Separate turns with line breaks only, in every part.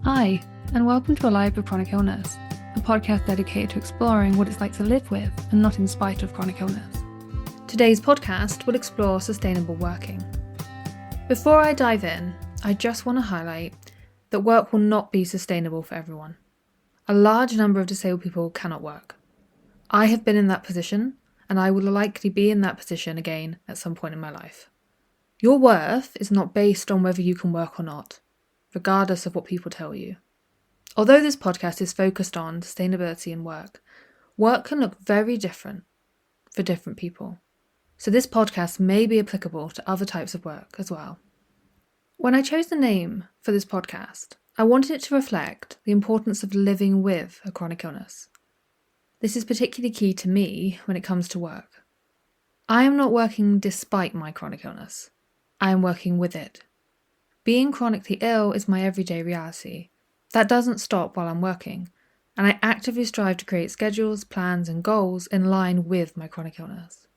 Hi, and welcome to Alive with Chronic Illness, a podcast dedicated to exploring what it's like to live with and not in spite of chronic illness. Today's podcast will explore sustainable working. Before I dive in, I just want to highlight that work will not be sustainable for everyone. A large number of disabled people cannot work. I have been in that position, and I will likely be in that position again at some point in my life. Your worth is not based on whether you can work or not, regardless of what people tell you. Although this podcast is focused on sustainability and work can look very different for different people. So this podcast may be applicable to other types of work as well. When I chose the name for this podcast, I wanted it to reflect the importance of living with a chronic illness. This is particularly key to me when it comes to work. I am not working despite my chronic illness. I am working with it. Being chronically ill is my everyday reality. That doesn't stop while I'm working, and I actively strive to create schedules, plans, and goals in line with my chronic illness.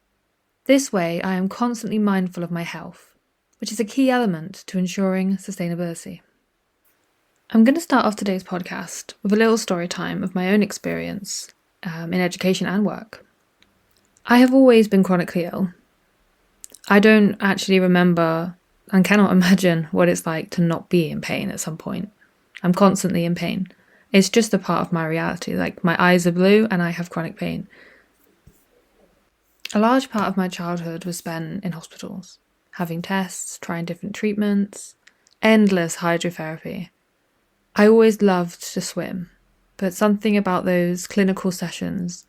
This way, I am constantly mindful of my health, which is a key element to ensuring sustainability. I'm going to start off today's podcast with a little story time of my own experience in education and work. I have always been chronically ill. I don't actually remember and cannot imagine what it's like to not be in pain at some point. I'm constantly in pain. It's just a part of my reality. Like, my eyes are blue and I have chronic pain. A large part of my childhood was spent in hospitals, having tests, trying different treatments, endless hydrotherapy. I always loved to swim, but something about those clinical sessions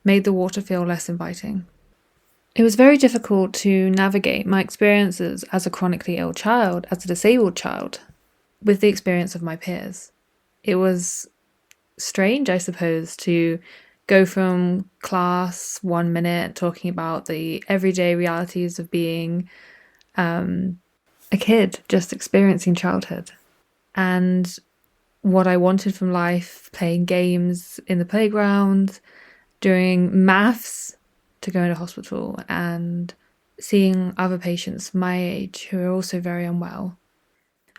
made the water feel less inviting. It was very difficult to navigate my experiences as a chronically ill child, as a disabled child, with the experience of my peers. It was strange, I suppose, to go from class 1 minute talking about the everyday realities of being a kid just experiencing childhood, and what I wanted from life, playing games in the playground, doing maths, to go into hospital, and seeing other patients my age who are also very unwell.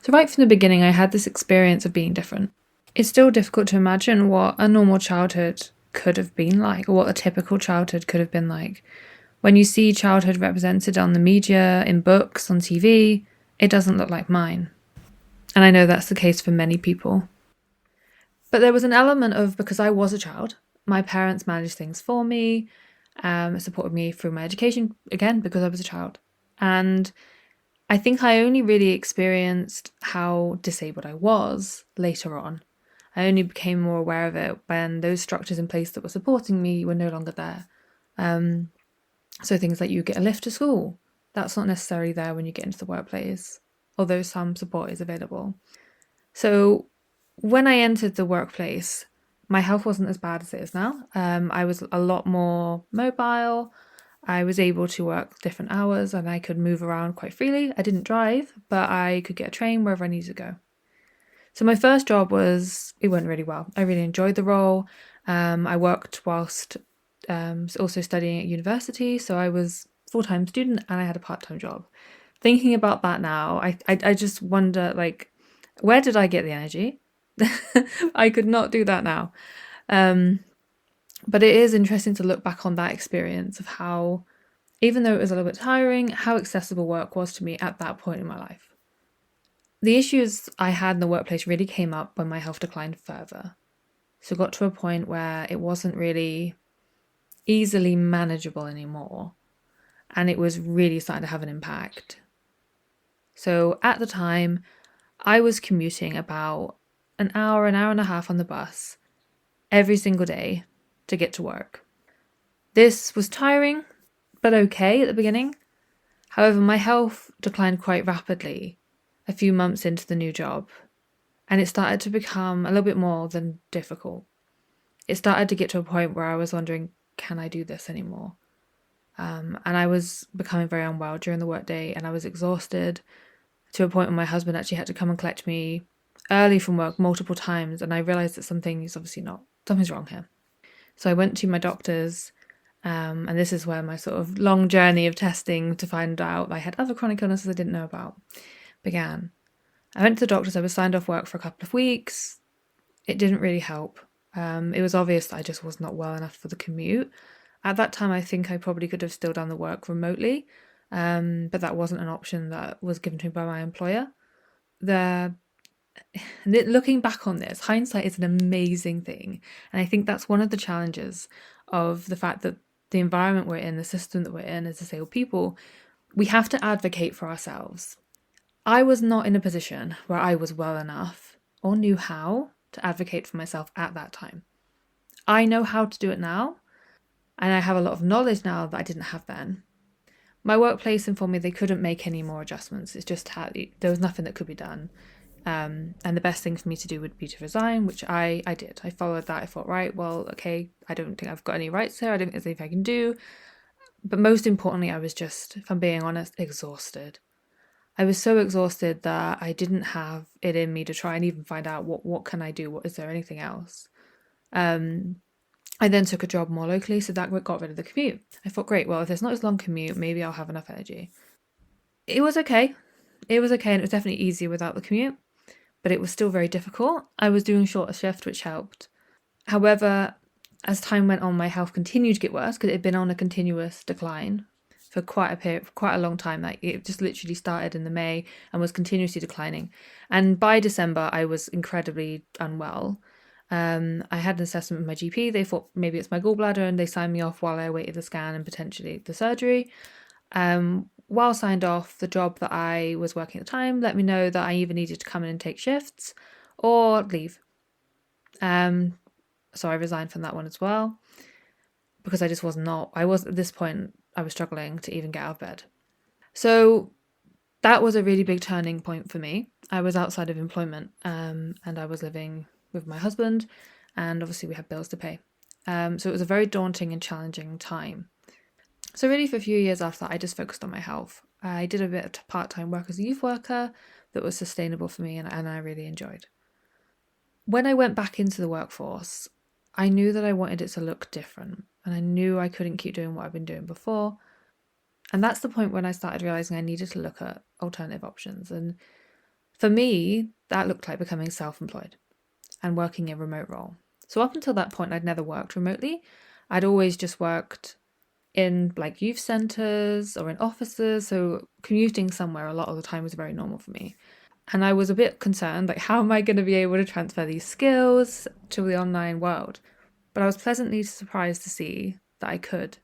So right from the beginning, I had this experience of being different. It's still difficult to imagine what a normal childhood could have been like, or what a typical childhood could have been like. When you see childhood represented on the media, in books, on TV, it doesn't look like mine. And I know that's the case for many people. But there was an element of, because I was a child, my parents managed things for me, supported me through my education, again, because I was a child. And I think I only really experienced how disabled I was later on. I only became more aware of it when those structures in place that were supporting me were no longer there. So things like you get a lift to school, that's not necessarily there when you get into the workplace, although some support is available. So when I entered the workplace, my health wasn't as bad as it is now. I was a lot more mobile. I was able to work different hours and I could move around quite freely. I didn't drive, but I could get a train wherever I needed to go. So my first job it went really well. I really enjoyed the role. I worked whilst also studying at university. So I was a full-time student and I had a part-time job. Thinking about that now, I just wonder, like, where did I get the energy? I could not do that now. But it is interesting to look back on that experience of how, even though it was a little bit tiring, how accessible work was to me at that point in my life. The issues I had in the workplace really came up when my health declined further. So it got to a point where it wasn't really easily manageable anymore, and it was really starting to have an impact. So at the time, I was commuting about an hour and a half on the bus every single day to get to work. This was tiring, but okay at the beginning. However, my health declined quite rapidly a few months into the new job, and it started to become a little bit more than difficult. It started to get to a point where I was wondering, can I do this anymore? And I was becoming very unwell during the workday, and I was exhausted to a point where my husband actually had to come and collect me early from work multiple times, and I realised that something's wrong here. So I went to my doctors, and this is where my sort of long journey of testing to find out I had other chronic illnesses I didn't know about began. I went to the doctors. I was signed off work for a couple of weeks. It didn't really help. It was obvious that I just was not well enough for the commute. At that time, I think I probably could have still done the work remotely, but that wasn't an option that was given to me by my employer. Looking back on this, hindsight is an amazing thing. And I think that's one of the challenges of the fact that the environment we're in, the system that we're in as disabled people, we have to advocate for ourselves. I was not in a position where I was well enough or knew how to advocate for myself at that time. I know how to do it now, and I have a lot of knowledge now that I didn't have then. My workplace informed me they couldn't make any more adjustments. It's just there was nothing that could be done. And the best thing for me to do would be to resign, which I did. I followed that. I thought, right, well, okay, I don't think I've got any rights here. I don't think there's anything I can do. But most importantly, I was just, if I'm being honest, exhausted. I was so exhausted that I didn't have it in me to try and even find out what can I do? Is there anything else? I then took a job more locally, so that got rid of the commute. I thought, great, well, if there's not as long commute, maybe I'll have enough energy. It was okay. And it was definitely easier without the commute, but it was still very difficult. I was doing shorter shift, which helped. However, as time went on, my health continued to get worse because it had been on a continuous decline for quite a long time. Like, it just literally started in the May and was continuously declining. And by December, I was incredibly unwell. I had an assessment with my GP. They thought maybe it's my gallbladder, and they signed me off while I awaited the scan and potentially the surgery. While signed off, the job that I was working at the time let me know that I either needed to come in and take shifts or leave. So I resigned from that one as well because I just at this point, I was struggling to even get out of bed. So that was a really big turning point for me. I was outside of employment, and I was living with my husband, and obviously we had bills to pay. So it was a very daunting and challenging time. So really for a few years after that, I just focused on my health. I did a bit of part-time work as a youth worker that was sustainable for me, and I really enjoyed. When I went back into the workforce, I knew that I wanted it to look different, and I knew I couldn't keep doing what I've been doing before. And that's the point when I started realising I needed to look at alternative options. And for me, that looked like becoming self-employed and working a remote role. So up until that point, I'd never worked remotely. I'd always just worked in like youth centres or in offices. So commuting somewhere a lot of the time was very normal for me. And I was a bit concerned, like, how am I going to be able to transfer these skills to the online world? But I was pleasantly surprised to see that I could.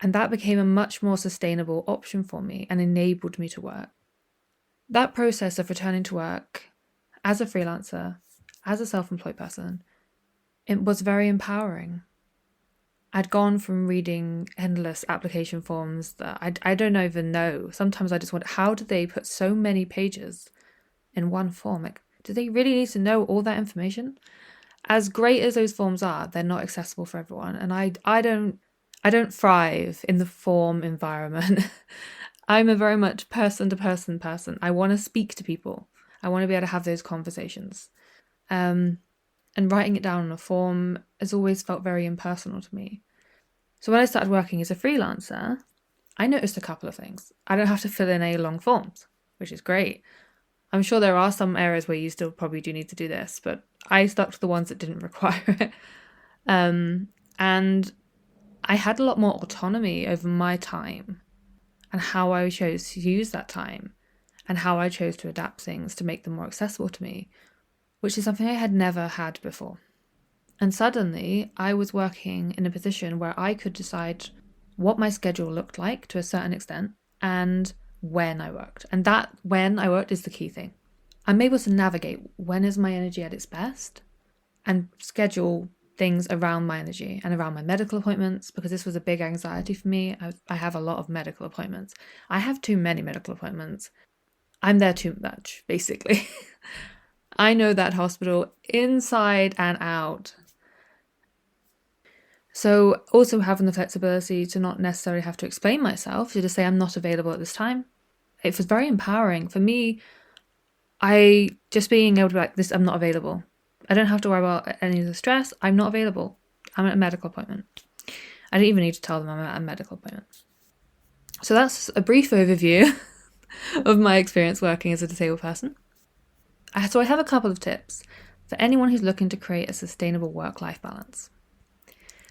And that became a much more sustainable option for me and enabled me to work. That process of returning to work as a freelancer, as a self-employed person, it was very empowering. I'd gone from reading endless application forms that I don't even know. Sometimes I just wonder, how did they put so many pages in one form? Like, do they really need to know all that information? As great as those forms are, they're not accessible for everyone. And I don't thrive in the form environment. I'm a very much person-to-person person. I want to speak to people. I want to be able to have those conversations. And writing it down on a form has always felt very impersonal to me. So when I started working as a freelancer, I noticed a couple of things. I don't have to fill in any long forms, which is great. I'm sure there are some areas where you still probably do need to do this, but I stuck to the ones that didn't require it. And I had a lot more autonomy over my time and how I chose to use that time and how I chose to adapt things to make them more accessible to me, which is something I had never had before. And suddenly I was working in a position where I could decide what my schedule looked like to a certain extent and when I worked. And that when I worked is the key thing. I'm able to navigate when is my energy at its best and schedule things around my energy and around my medical appointments, because this was a big anxiety for me. I have a lot of medical appointments. I have too many medical appointments. I'm there too much, basically. I know that hospital inside and out. So also having the flexibility to not necessarily have to explain myself, to just say I'm not available at this time, it was very empowering. For me, just being able to be like, this, I'm not available. I don't have to worry about any of the stress. I'm not available. I'm at a medical appointment. I don't even need to tell them I'm at a medical appointment. So that's a brief overview of my experience working as a disabled person. So I have a couple of tips for anyone who's looking to create a sustainable work-life balance.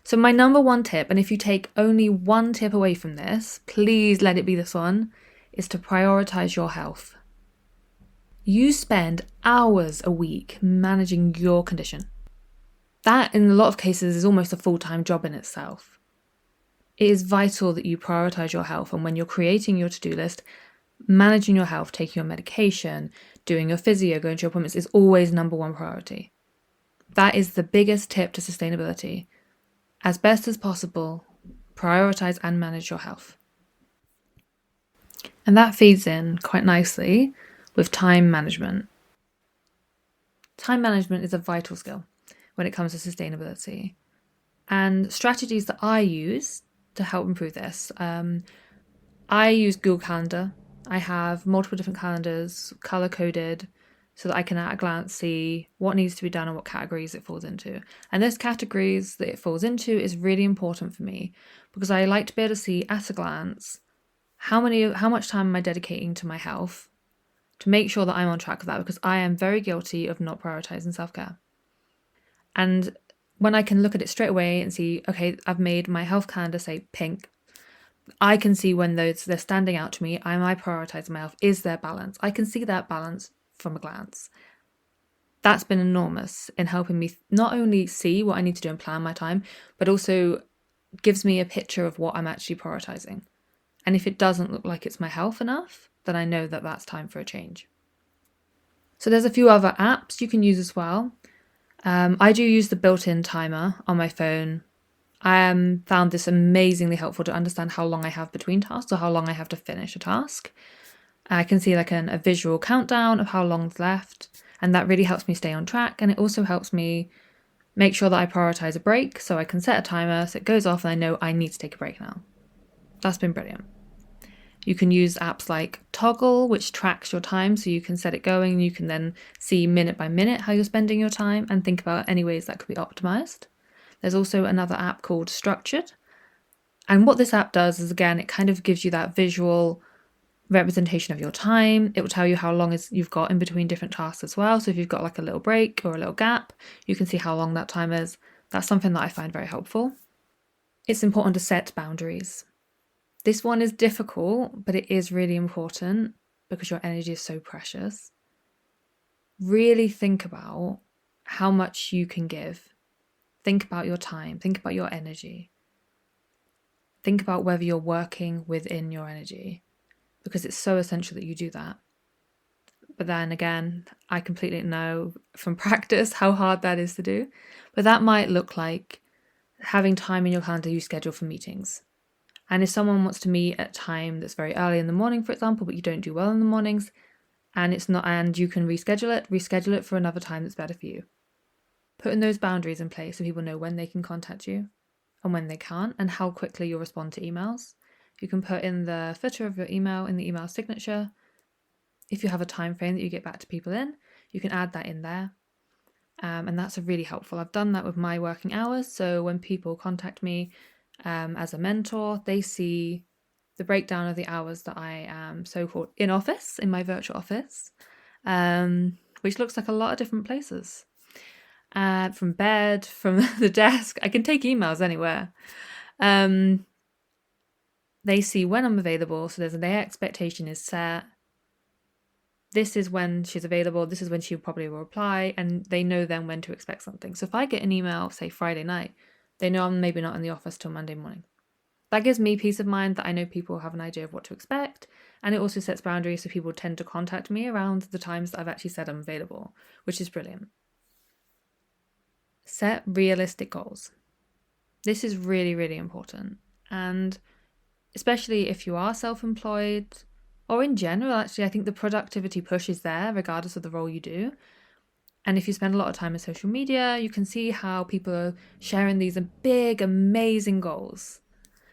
So my number one tip, and if you take only one tip away from this, please let it be this one, is to prioritize your health. You spend hours a week managing your condition. That, in a lot of cases, is almost a full-time job in itself. It is vital that you prioritize your health, and when you're creating your to-do list, managing your health, taking your medication, doing your physio, going to your appointments is always number one priority. That is the biggest tip to sustainability. As best as possible, prioritize and manage your health. And that feeds in quite nicely with time management. Time management is a vital skill when it comes to sustainability. And strategies that I use to help improve this, I use Google Calendar. I have multiple different calendars, color-coded, so that I can at a glance see what needs to be done and what categories it falls into. And those categories that it falls into is really important for me because I like to be able to see at a glance how much time am I dedicating to my health to make sure that I'm on track with that, because I am very guilty of not prioritizing self-care. And when I can look at it straight away and see, okay, I've made my health calendar say pink, I can see when they're standing out to me. Am I prioritizing my health? Is there balance? I can see that balance from a glance. That's been enormous in helping me not only see what I need to do and plan my time, but also gives me a picture of what I'm actually prioritizing. And if it doesn't look like it's my health enough, then I know that that's time for a change. So there's a few other apps you can use as well. I do use the built-in timer on my phone. I found this amazingly helpful to understand how long I have between tasks or how long I have to finish a task. I can see like a visual countdown of how long's left, and that really helps me stay on track. And it also helps me make sure that I prioritize a break, so I can set a timer so it goes off and I know I need to take a break now. That's been brilliant. You can use apps like Toggle, which tracks your time, so you can set it going. You can then see minute by minute how you're spending your time and think about any ways that could be optimized. There's also another app called Structured. And what this app does is, again, it kind of gives you that visual representation of your time. It will tell you how long you've got in between different tasks as well. So if you've got like a little break or a little gap, you can see how long that time is. That's something that I find very helpful. It's important to set boundaries. This one is difficult, but it is really important because your energy is so precious. Really think about how much you can give. Think about your time. Think about your energy. Think about whether you're working within your energy, because it's so essential that you do that. But then again, I completely know from practice how hard that is to do. But that might look like having time in your calendar you schedule for meetings. And if someone wants to meet at a time that's very early in the morning, for example, but you don't do well in the mornings, and you can reschedule it for another time that's better for you. Putting those boundaries in place so people know when they can contact you and when they can't, and how quickly you'll respond to emails. You can put in the footer of your email in the email signature. If you have a time frame that you get back to people in, you can add that in there. And that's really helpful. I've done that with my working hours. So when people contact me, as a mentor, they see the breakdown of the hours that I am so-called in office, in my virtual office, which looks like a lot of different places. From bed, from the desk, I can take emails anywhere. They see when I'm available, so their expectation is set. This is when she's available, this is when she probably will reply, and they know then when to expect something. So if I get an email, say Friday night, they know I'm maybe not in the office till Monday morning. That gives me peace of mind that I know people have an idea of what to expect, and it also sets boundaries so people tend to contact me around the times that I've actually said I'm available, which is brilliant. Set realistic goals. This is really, really important, and especially if you are self-employed, or in general, actually, I think the productivity push is there regardless of the role you do. And if you spend a lot of time on social media, you can see how people are sharing these big, amazing goals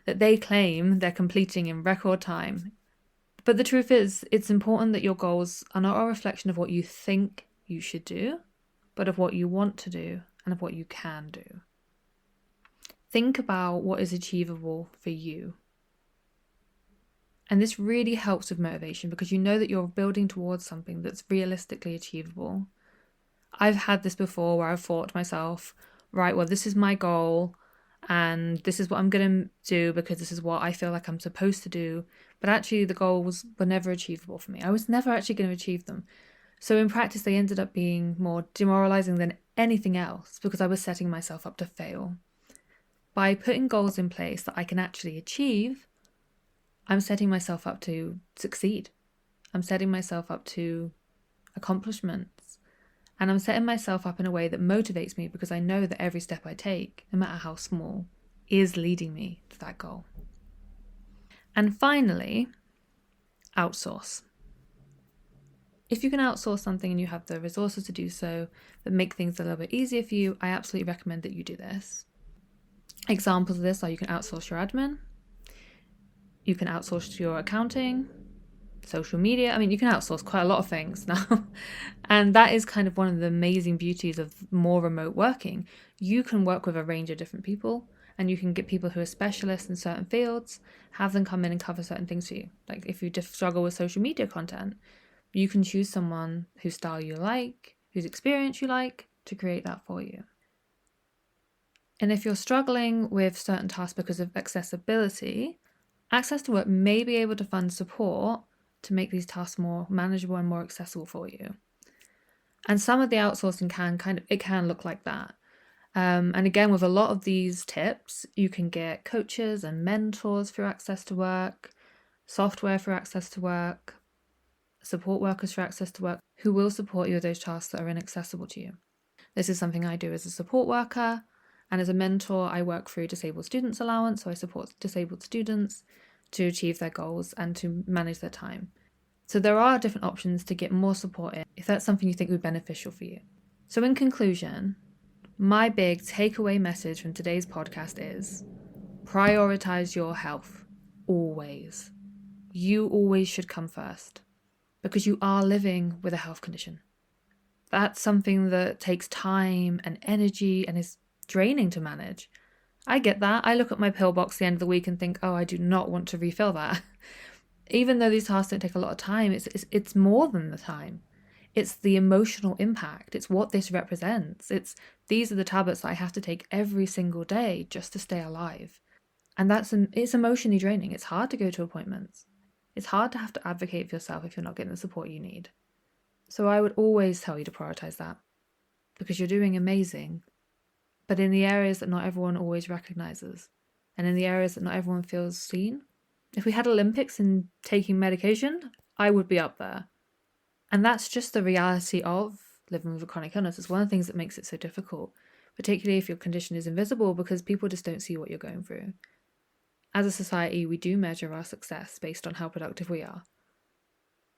that they claim they're completing in record time. But the truth is, it's important that your goals are not a reflection of what you think you should do, but of what you want to do and of what you can do. Think about what is achievable for you. And this really helps with motivation because you know that you're building towards something that's realistically achievable. I've had this before where I've thought to myself, right, well, this is my goal and this is what I'm going to do because this is what I feel like I'm supposed to do. But actually, the goals were never achievable for me. I was never actually going to achieve them. So in practice, they ended up being more demoralizing than anything else because I was setting myself up to fail. By putting goals in place that I can actually achieve, I'm setting myself up to succeed. I'm setting myself up to accomplishments. And I'm setting myself up in a way that motivates me because I know that every step I take, no matter how small, is leading me to that goal. And finally, outsource. If you can outsource something and you have the resources to do so that make things a little bit easier for you, I absolutely recommend that you do this. Examples of this are you can outsource your admin, you can outsource your accounting, social media. I mean, you can outsource quite a lot of things now. And that is kind of one of the amazing beauties of more remote working. You can work with a range of different people and you can get people who are specialists in certain fields, have them come in and cover certain things for you. Like if you just struggle with social media content, you can choose someone whose style you like, whose experience you like, to create that for you. And if you're struggling with certain tasks because of accessibility, Access to Work may be able to fund support to make these tasks more manageable and more accessible for you. And some of the outsourcing can look like that. And again, with a lot of these tips, you can get coaches and mentors through Access to Work, software for Access to Work, support workers for Access to Work, who will support you with those tasks that are inaccessible to you. This is something I do as a support worker, and as a mentor, I work through Disabled Students Allowance, so I support disabled students to achieve their goals and to manage their time. So there are different options to get more support in if that's something you think would be beneficial for you. So in conclusion, my big takeaway message from today's podcast is prioritize your health, always. You always should come first because you are living with a health condition. That's something that takes time and energy and is draining to manage. I get that. I look at my pill box at the end of the week and think, oh, I do not want to refill that. Even though these tasks don't take a lot of time, it's more than the time. It's the emotional impact. It's what this represents. These are the tablets that I have to take every single day just to stay alive. And it's emotionally draining. It's hard to go to appointments. It's hard to have to advocate for yourself if you're not getting the support you need. So I would always tell you to prioritize that because you're doing amazing, but in the areas that not everyone always recognizes and in the areas that not everyone feels seen. If we had Olympics in taking medication, I would be up there. And that's just the reality of living with a chronic illness. It's one of the things that makes it so difficult, particularly if your condition is invisible because people just don't see what you're going through. As a society, we do measure our success based on how productive we are.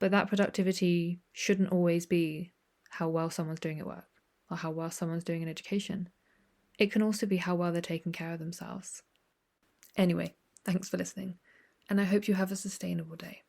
But that productivity shouldn't always be how well someone's doing at work or how well someone's doing in education. It can also be how well they're taking care of themselves. Anyway, thanks for listening, and I hope you have a sustainable day.